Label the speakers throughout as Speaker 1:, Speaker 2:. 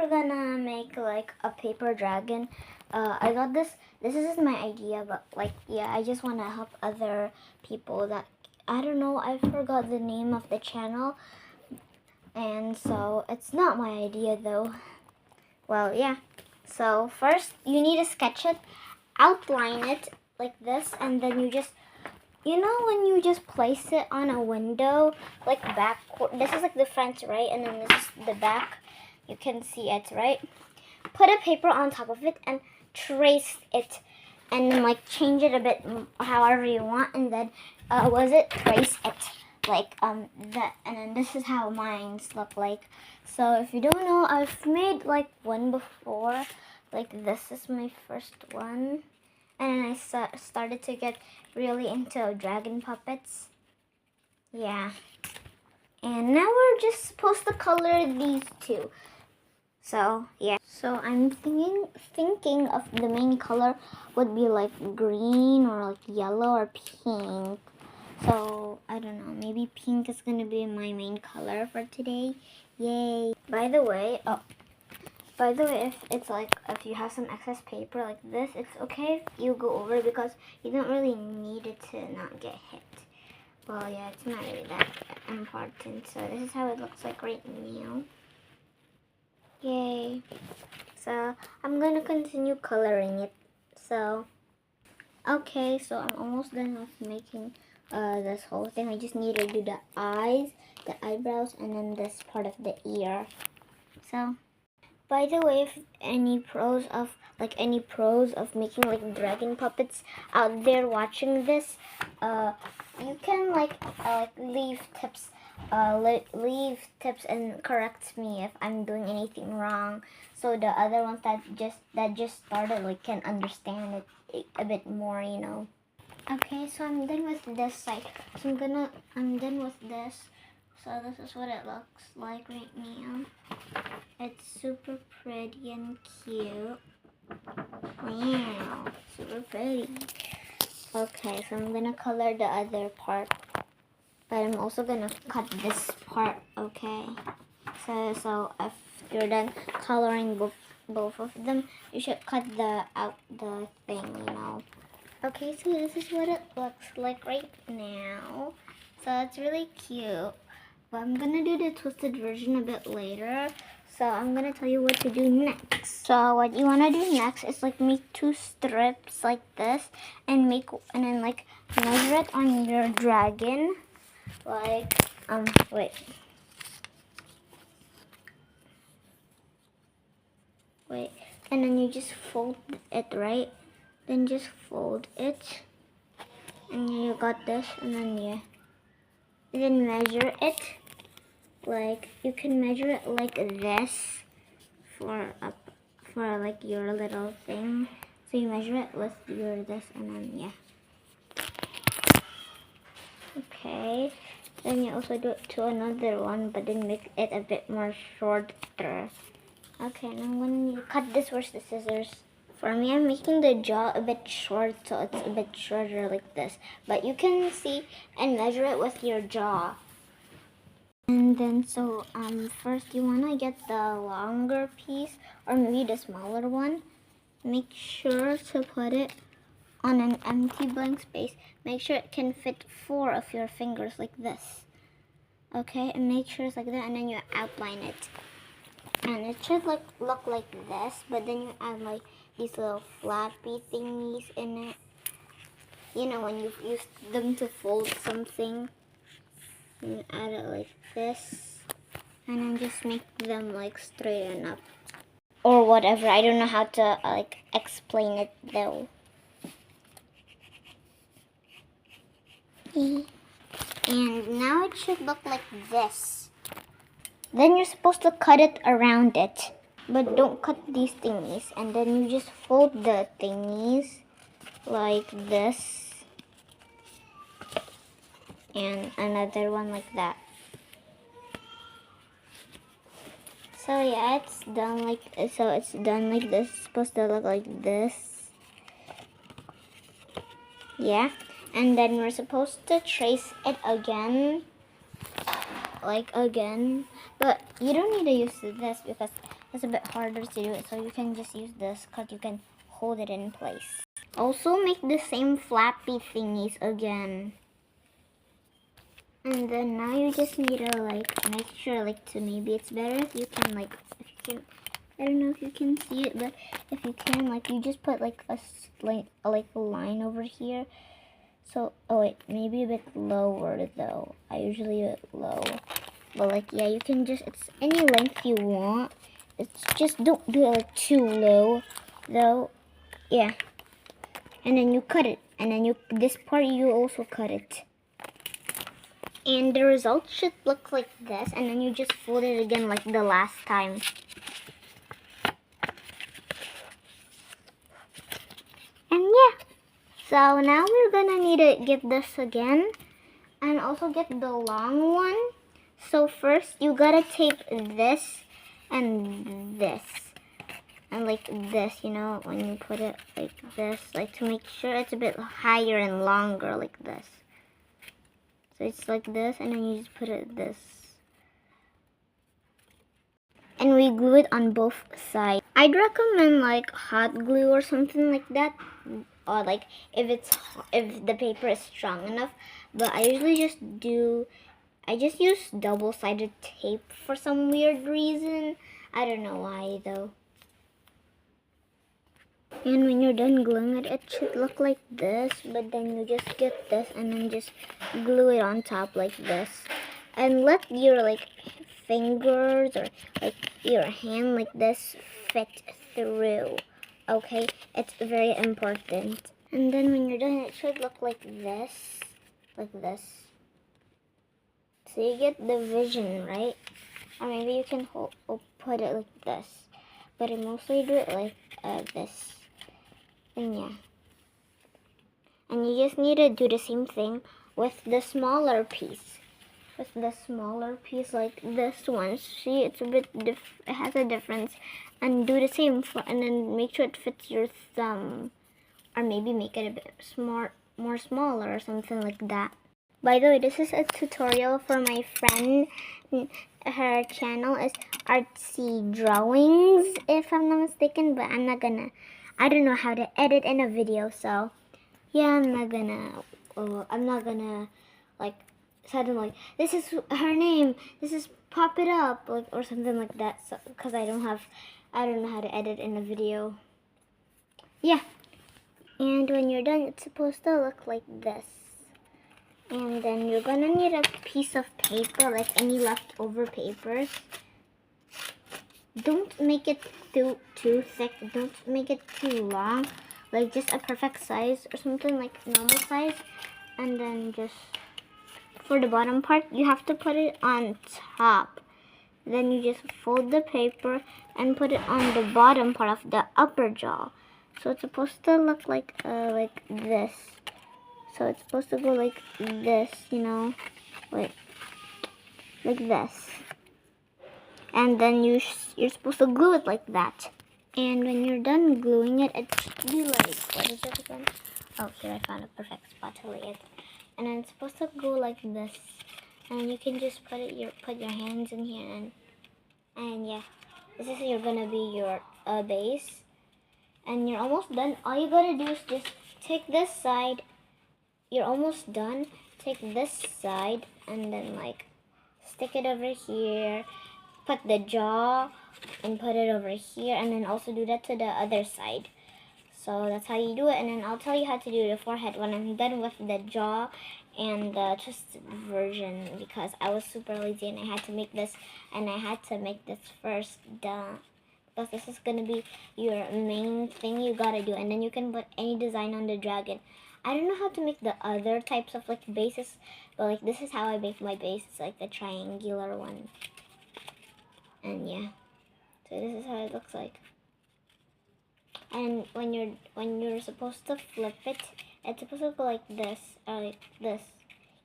Speaker 1: we're gonna make like a paper dragon. I got this. This is my idea, but like, yeah, I just want to help other people that, I don't know, I forgot the name of the channel. And so it's not my idea though. Well, yeah. So first you need to sketch it, outline it like this, and then you just, you know, when you just place it on a window, like back, this is like the front, right? And then this is the back. You can see it, right? Put a paper on top of it and trace it, and then like change it a bit however you want, and then trace it like that. And then this is how mines look like. So if you don't know, I've made like one before. Like this is my first one, and then I started to get really into dragon puppets. Yeah. And now we're just supposed to color these two. So yeah. So I'm thinking of the main color would be like green or like yellow or pink. So I don't know, maybe pink is gonna be my main color for today. Yay. By the way, if it's like, if you have some excess paper like this, it's okay if you go over it because you don't really need it to not get hit. Well, yeah, it's not really that important. So this is how it looks like right now. Yay. So I'm gonna continue coloring it. So okay, so I'm almost done with making this whole thing. I just need to do the eyes, the eyebrows, and then this part of the ear. So by the way, if any pros of making like dragon puppets out there watching this, you can leave tips, and correct me if I'm doing anything wrong, so the other ones that just started like can understand it a bit more, you know. Okay, so I'm done with this side. So I'm done with this. So this is what it looks like right now. It's super pretty and cute. Wow, super pretty. Okay, so I'm gonna color the other part, but I'm also gonna cut this part. Okay, so if you're done coloring both of them, you should cut the thing, you know. Okay, so this is what it looks like right now. So it's really cute. But I'm gonna do the twisted version a bit later. So I'm gonna tell you what to do next. So what you wanna do next is like make two strips like this, and then like measure it on your dragon. Like wait. And then you just fold it, right? Then just fold it, and you got this, and then measure it. Like you can measure it like this for like your little thing. So you measure it with your this, and then yeah. Okay. Then you also do it to another one, but then make it a bit more shorter. Okay, and I'm gonna cut this with the scissors. For me, I'm making the jaw a bit short, so it's a bit shorter like this. But you can see and measure it with your jaw. And then so first you wanna get the longer piece, or maybe the smaller one. Make sure to put it on an empty blank space. Make sure it can fit 4 of your fingers like this. Okay, and make sure it's like that, and then you outline it. And it should like look like this, but then you add like these little flappy thingies in it. You know, when you use them to fold something. And add it like this, and then just make them like straighten up or whatever. I don't know how to like explain it though. And now it should look like this. Then you're supposed to cut it around it, but don't cut these thingies. And then you just fold the thingies like this, and another one like that. So yeah, it's done like this. It's supposed to look like this. Yeah, and then we're supposed to trace it again, but you don't need to use this because it's a bit harder to do it, so you can just use this because you can hold it in place. Also make the same flappy thingies again. And then now you just need to like make sure like to maybe it's better if you can like if you can I don't know if you can see it, but if you can like you just put like a line over here. So oh wait, maybe a bit lower though. I usually do it low. But like yeah, you can just it's any length you want. It's just don't do it like too low though. Yeah. And then you cut it. And then you this part you also cut it. And the result should look like this, and then you just fold it again like the last time. And yeah, so now we're gonna need to get this again, and also get the long one. So first you gotta tape this and this, and like this, you know, when you put it like this, like to make sure it's a bit higher and longer like this. So it's like this, and then you just put it this. And we glue it on both sides. I'd recommend like hot glue or something like that, or like if the paper is strong enough. But I usually just use double-sided tape for some weird reason. I don't know why though. And when you're done gluing it, it should look like this, but then you just get this and then just glue it on top like this. And let your like fingers or like your hand like this fit through. Okay, it's very important. And then when you're done, it should look like this. Like this. So you get the vision, right? Or maybe you can put it like this. But I mostly do it like this. And yeah. And you just need to do the same thing with the smaller piece. With the smaller piece like this one. See, it's a bit it has a difference. And do the same and then make sure it fits your thumb. Or maybe make it a bit more smaller or something like that. By the way, this is a tutorial for my friend. Her channel is Artsy Drawings, if I'm not mistaken, but I don't know how to edit in a video, so yeah, I'm not gonna like suddenly this is her name, this is pop it up like or something like that, so because I don't know how to edit in a video. Yeah, and when you're done, it's supposed to look like this. And then you're gonna need a piece of paper, like any leftover papers. Don't make it too thick. Don't make it too long. Like just a perfect size or something like normal size. And then just for the bottom part, you have to put it on top. Then you just fold the paper and put it on the bottom part of the upper jaw. So it's supposed to look like this. So it's supposed to go like this, you know, like this. And then you're supposed to glue it like that. And when you're done gluing it, it should be like, what is it again? Oh, here I found a perfect spot to lay it. And then it's supposed to go like this. And you can just put your hands in here and yeah, this is gonna be your base. And you're almost done. All you gotta do is just take this side. You're almost done. Take this side and then like stick it over here. Put the jaw and put it over here, and then also do that to the other side. So that's how you do it, and then I'll tell you how to do the forehead when I'm done with the jaw and the twisted version, because I was super lazy and I had to make this first, duh. Because this is gonna be your main thing you gotta do, and then you can put any design on the dragon. I don't know how to make the other types of like bases, but like this is how I make my base. It's like the triangular one. And yeah, so this is how it looks like. And when you're supposed to flip it, it's supposed to go like this or like this.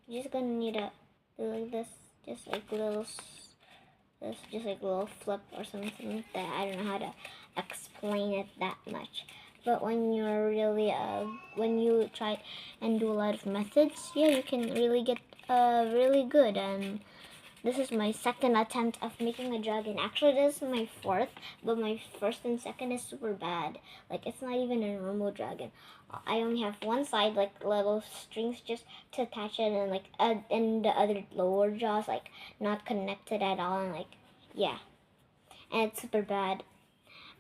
Speaker 1: You're just gonna need to do like this, just like little flip or something like that. I don't know how to explain it that much. But when you're really when you try and do a lot of methods, yeah, you can really get really good. And This is my second attempt of making a dragon. Actually, this is my fourth, but my first and second is super bad. Like, it's not even a normal dragon. I only have one side, like, little strings just to attach it, and, like, and the other lower jaws, like, not connected at all, and, like, yeah. And it's super bad.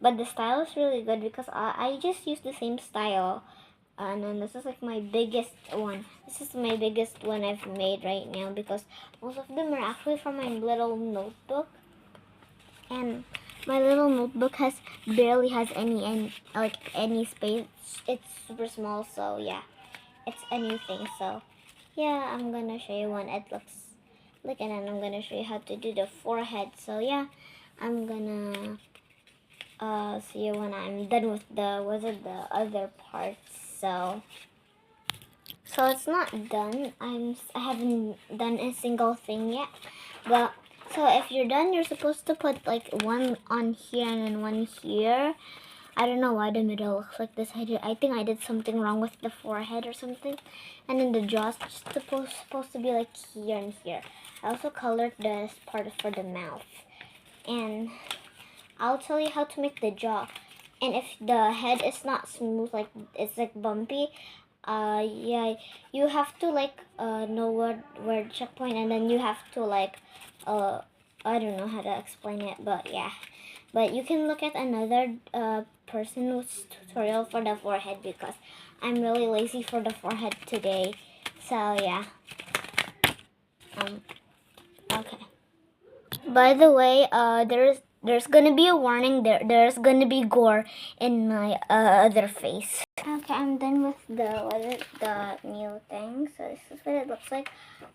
Speaker 1: But the style is really good because I just use the same style. And then this is like my biggest one. This is my biggest one I've made right now because most of them are actually from my little notebook. And my little notebook barely has any space. It's super small, so yeah. It's anything. So yeah, I'm gonna show you one it looks like, and then I'm gonna show you how to do the forehead. So yeah, I'm gonna see you when I'm done with the other parts. So it's not done. I haven't done a single thing yet. But so if you're done, you're supposed to put like one on here and then one here. I don't know why the middle looks like this. I think I did something wrong with the forehead or something. And then the jaw's just supposed to be like here and here. I also colored this part for the mouth. And I'll tell you how to make the jaw. And if the head is not smooth, like it's like bumpy, yeah, you have to like know where the checkpoint, and then you have to like I don't know how to explain it, but yeah. But you can look at another person's tutorial for the forehead because I'm really lazy for the forehead today. So yeah. Okay. By the way, there's gonna be a warning. There's gonna be gore in my other face. Okay, I'm done with the new thing. So this is what it looks like.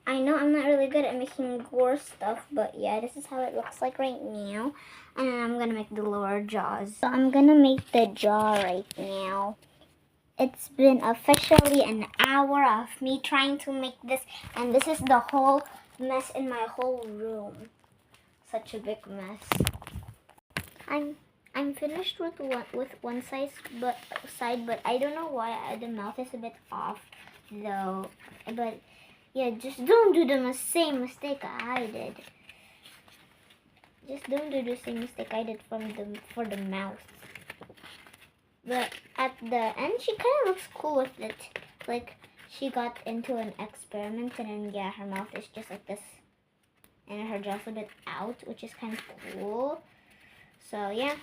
Speaker 1: I know I'm not really good at making gore stuff, but yeah, this is how it looks like right now. And then I'm gonna make the lower jaws. So I'm gonna make the jaw right now. It's been officially an hour of me trying to make this, and this is the whole mess in my whole room. Such a big mess. I'm finished with one side, but I don't know why the mouth is a bit off though. But yeah, just don't do the same mistake I did. Just don't do the same mistake I did for the mouth. But at the end, she kind of looks cool with it. Like she got into an experiment, and then yeah, her mouth is just like this. And her jaw's a bit out, which is kind of cool. So yeah,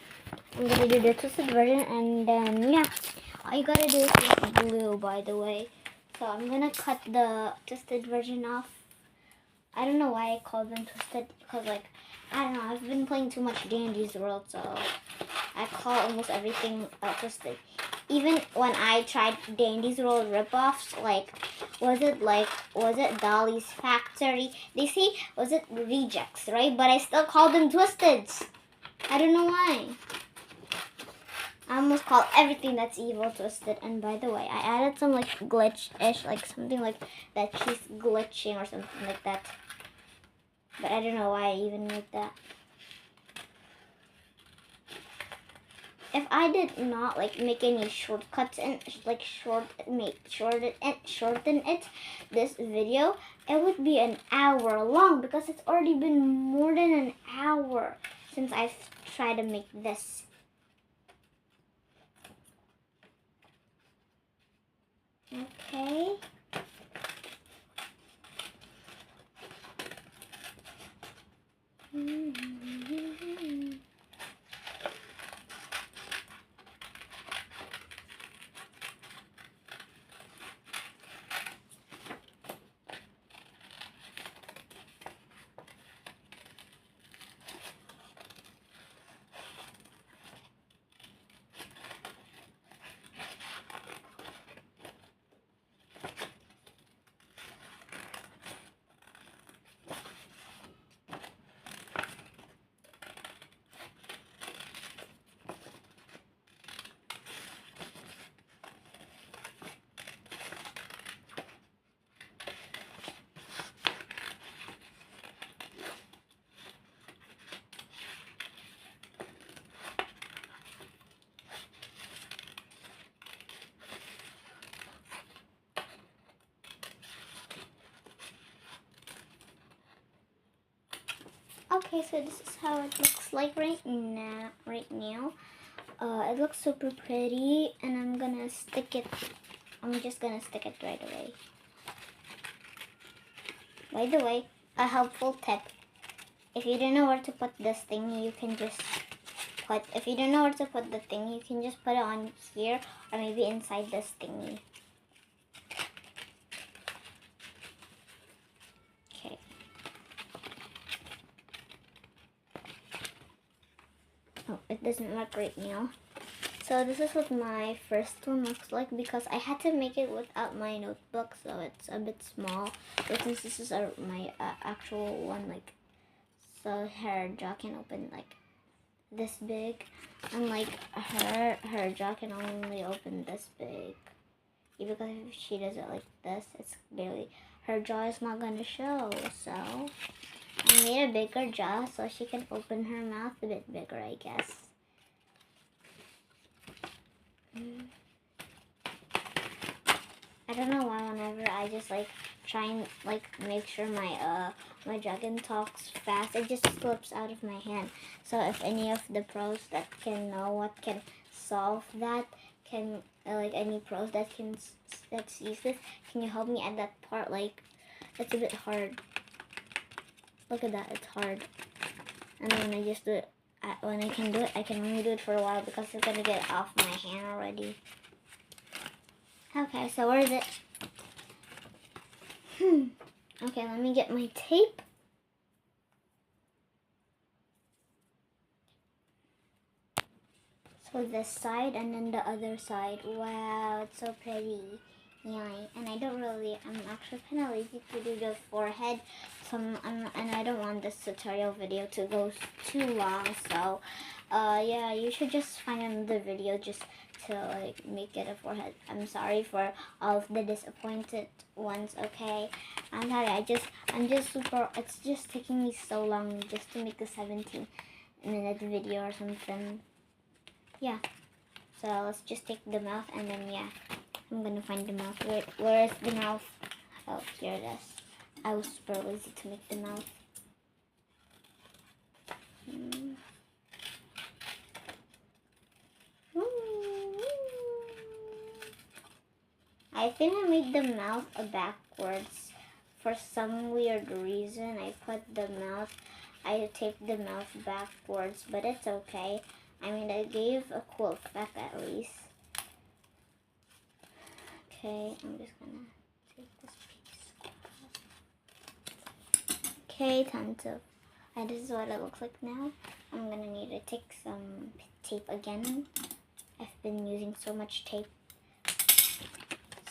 Speaker 1: I'm gonna do the twisted version, and then yeah, all you gotta do is use glue, by the way. So I'm gonna cut the twisted version off. I don't know why I call them twisted, because like, I don't know, I've been playing too much Dandy's World, so I call almost everything twisted. Even when I tried Dandy's World ripoffs, like, was it Dolly's Factory? They say, was it rejects, right? But I still call them twisteds. I don't know why. I almost call everything that's evil twisted. And by the way, I added some like glitch-ish, like something like that she's glitching or something like that. But I don't know why I even made that. If I did not like make any shortcuts and like shorten it, this video, it would be an hour long because it's already been more than an hour since I've tried to make this. Okay. Okay, so this is how it looks like right now. It looks super pretty, and I'm gonna stick it. I'm just gonna stick it right away. By the way, a helpful tip: if you don't know where to put this thing, you can just put. If you don't know where to put the thing, you can just put it on here, or maybe inside this thingy. Okay. Oh, it doesn't work right now. So this is what my first one looks like, because I had to make it without my notebook, so it's a bit small. But since this is my actual one, like, so her jaw can open like this big, and like her jaw can only open this big. Yeah, because if she does it like this, it's barely, her jaw is not gonna show. So I made a bigger jaw so she can open her mouth a bit bigger, I guess. I don't know why whenever I just like try and like make sure my dragon talks fast, it just slips out of my hand. So if any of the pros that can know what can solve that, can like any pros that can that sees this, can you help me at that part? Like, it's a bit hard. Look at that, it's hard. And when I just do it, when I can do it, I can only do it for a while because it's gonna get off my hand already. Okay, so where is it? Okay, let me get my tape. So this side and then the other side. Wow, it's so pretty. Yeah, and I'm actually kind of lazy to do the forehead. So and I don't want this tutorial video to go too long. So, yeah, you should just find another video just to like make it a forehead. I'm sorry for all of the disappointed ones. Okay, I'm sorry. I'm just super. It's just taking me so long just to make a 17-minute video or something. Yeah. So let's just take the mouth, and then yeah, I'm gonna find the mouth. Where is the mouth? Oh, here it is. I was super lazy to make the mouth. I think I made the mouth backwards. For some weird reason, I taped the mouth backwards, but it's okay. I mean, it gave a cool effect at least. Okay, I'm just gonna take this piece. Okay, tons of. This is what it looks like now. I'm gonna need to take some tape again. I've been using so much tape.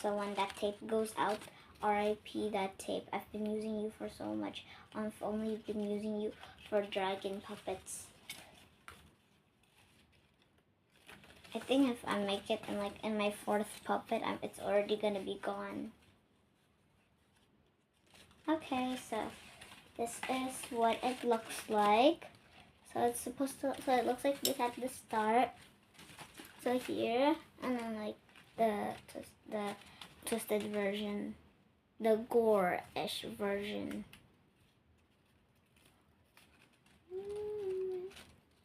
Speaker 1: So when that tape goes out, RIP that tape. I've been using you for so much. I've only been using you for dragon puppets. I think if I make it in my 4th puppet, it's already gonna be gone. Okay, so this is what it looks like. So it's supposed to. So it looks like this at the start. So here, and then like the twisted version, the gore-ish version.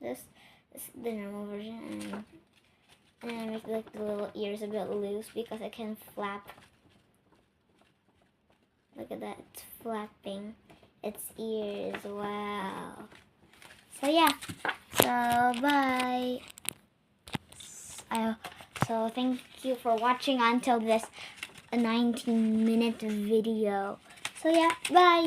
Speaker 1: This is the normal version, and I make like the little ears a bit loose because I can flap. Look at that, it's flapping its ears. Wow. So yeah, so bye. So thank you for watching until this 19-minute video. So yeah, bye.